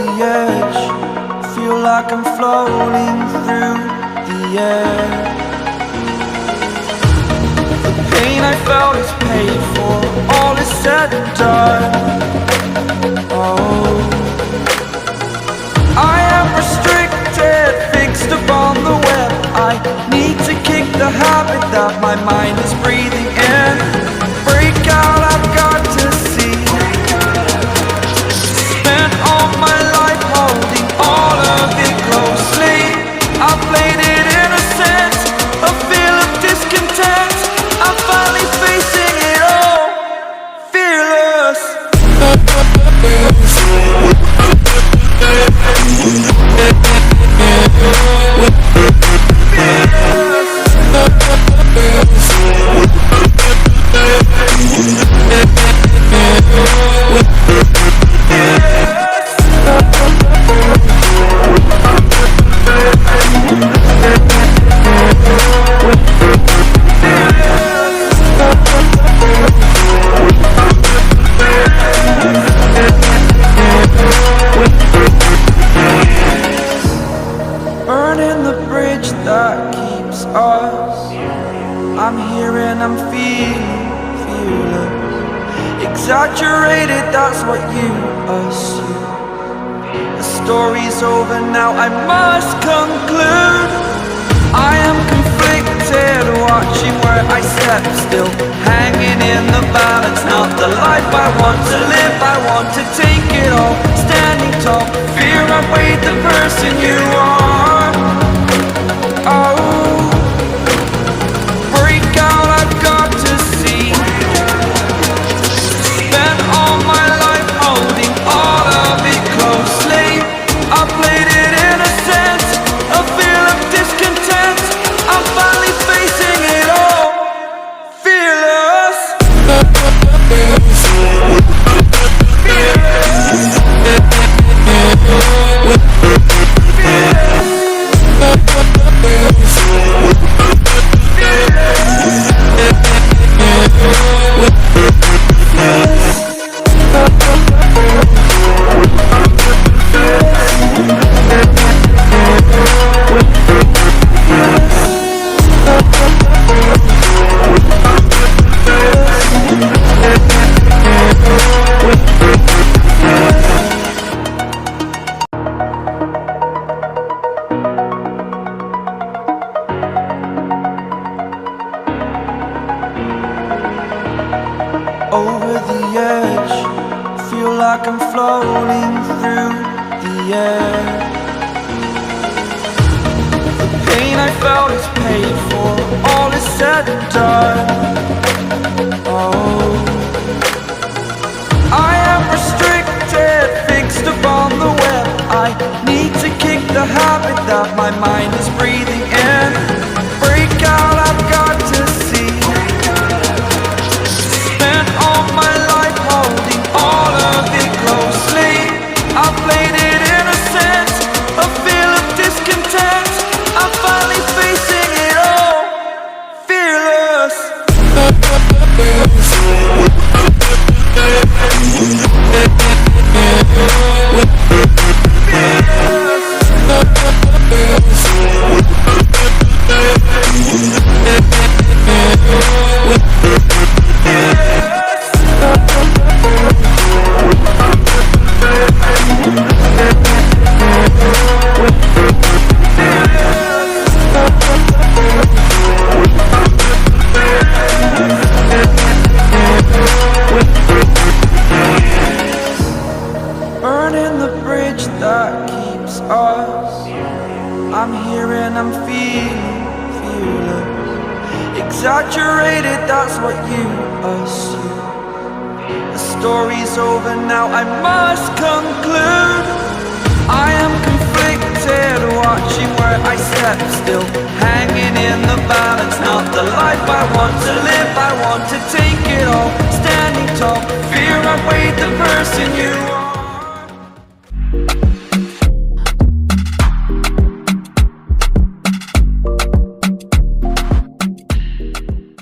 the edge, feel like I'm floating through the air. The pain I felt is paid for, all is said and done. Oh, I am restricted, fixed upon the web. I need to kick the habit that my mind is breathing in. Break out, I've got to see. Spent all my life holding all of it closely. I played it innocent, a feel of discontent. I'm finally facing it all, fearless. Burning the bridge that keeps us. I'm here and I'm feeling fearless. Exaggerated, that's what you assume. The story's over now, I must conclude. I am conflicted, watching where I step still, hanging in the balance. Not the life I want to live, I want to take it all. Standing tall, fear I've weighed the person you are. Oh, break out, I've got to see. Spent all my life holding all of it closely. I played it innocent, a feel of discontent. I'm finally facing it all, fearless. Over the edge, feel like I'm floating through the air. The pain I felt is paid for, all is said and done. Oh, I am restricted, fixed upon the web. I need to kick the habit that my mind is breathing in. Break out, I've got to see. Spent all my life holding all of it closely. I played it innocent, a feel of discontent. I'm finally facing it all, fearless. Burning the bridge that keeps us. I'm here and I'm feeling fearless. Exaggerated, that's what you assume. The story's over now, I must conclude.